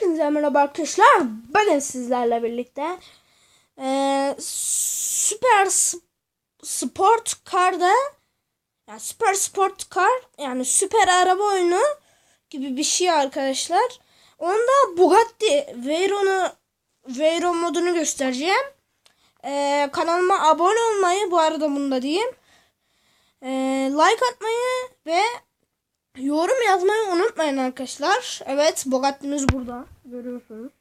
Hepinize merhaba arkadaşlar. Bugün sizlerle birlikte Sport Car'da, yani Süper Sport Car, yani süper araba oyunu gibi bir şey arkadaşlar. Onda Bugatti Veyron modunu göstereceğim. Kanalıma abone olmayı, bu arada bunu da diyeyim, like atmayı ve yorum yazmayı unutmayın arkadaşlar. Evet, Bugatti'miz burada. Görüyorsunuz.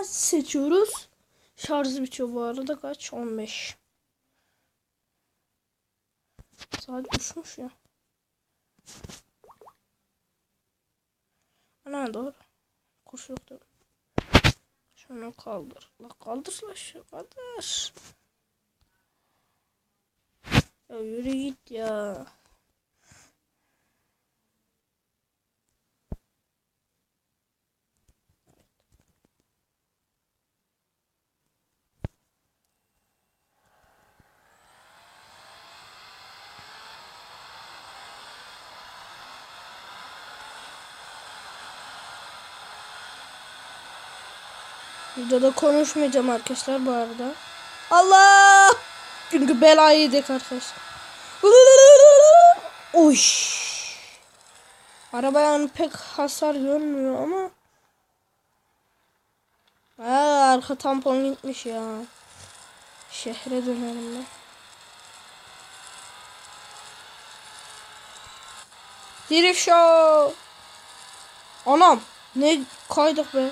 Seçiyoruz. Şarjı bitiyor bu arada. Kaç? 15. Saat uçmuş ya. Ana doğru. Kuş yoktu. Şunu kaldır. La kaldır la şu kaldır. Ya yürü git ya. Videoda konuşmayacağım arkadaşlar bu arada. Allah! Çünkü belayı yedik arkadaşlar. Oy! Araba yani pek hasar görmüyor ama. Arka tampon gitmiş ya. Şehre dönelim ben. Drift show. Anam. Ne kaydık be.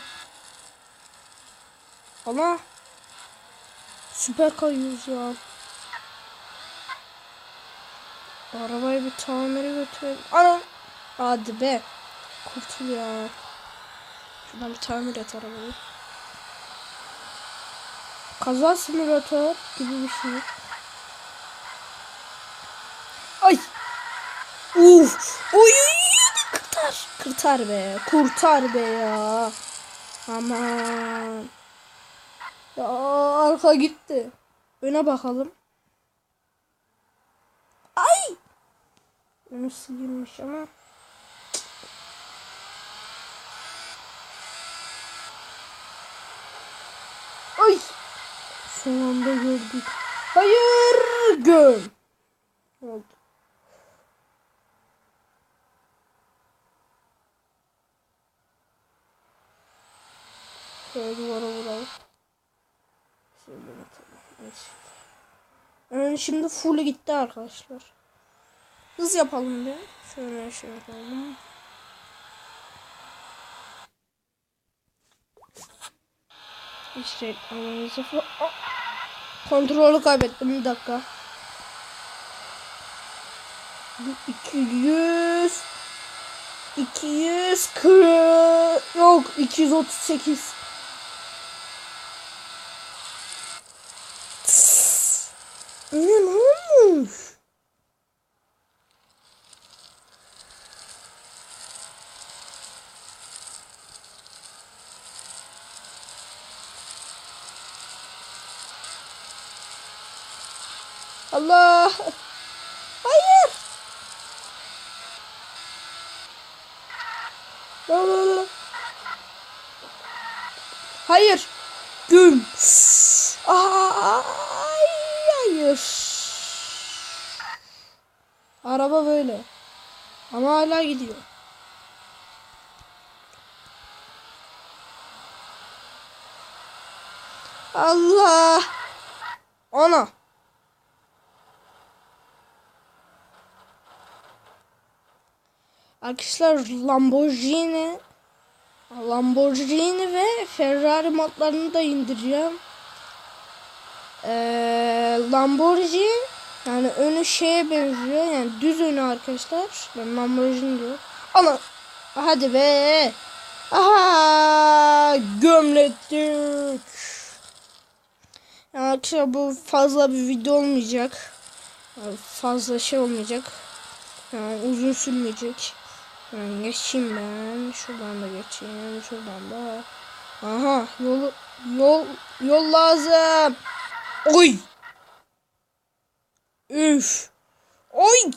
Ama süper kayıyoruz ya. Arabayı bir tamire götürelim. Anam. Hadi be. Kurtul ya. Şuradan bir tamir et arabayı. Kaza simülatör gibi bir şey. Ay. Uf. Oy. Kurtar. Kurtar be. Kurtar be ya. Aman. Ya arka gitti. Öne bakalım. Ay. Önü silinmiş ama. Ay. Son anda gördük. Hayır. Göm. Oldu. Şöyle duvara vuralım. Şimdi full gitti arkadaşlar. Hız yapalım bir. Şöyle şey yapalım. İşte kontrolü kaybettim, bir dakika. 240 yok 238. Ne olmuş? Allah! Hayır! Hayır! Güm! Hayır! Araba böyle. Ama hala gidiyor. Allah! Ana! Arkadaşlar Lamborghini ve Ferrari modlarını da indireceğim. Lamborghini yani önü şeye benziyor, yani düz önü arkadaşlar. Ben Lamborghini diyor. Ama hadi be. Aha, gömlettik. Yani arkadaşlar bu fazla bir video olmayacak. Yani fazla şey olmayacak. Yani uzun sürmeyecek. Yani geçeyim ben. Şuradan da geçeyim. Şuradan da. Aha, yol lazım. Oy. Üf. Oy.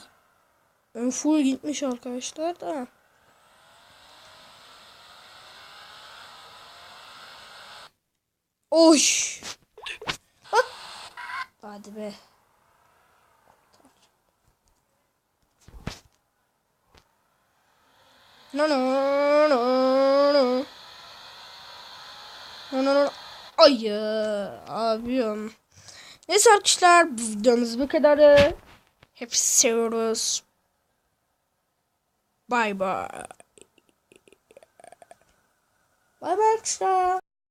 Full gitmiş arkadaşlar da. Oy. Bak. Hadi be. No no no no. No no no. Ay abim. Neyse arkadaşlar bu videomuz bu kadar. Hepsi seviyoruz. Bye bye. Bye bye arkadaşlar.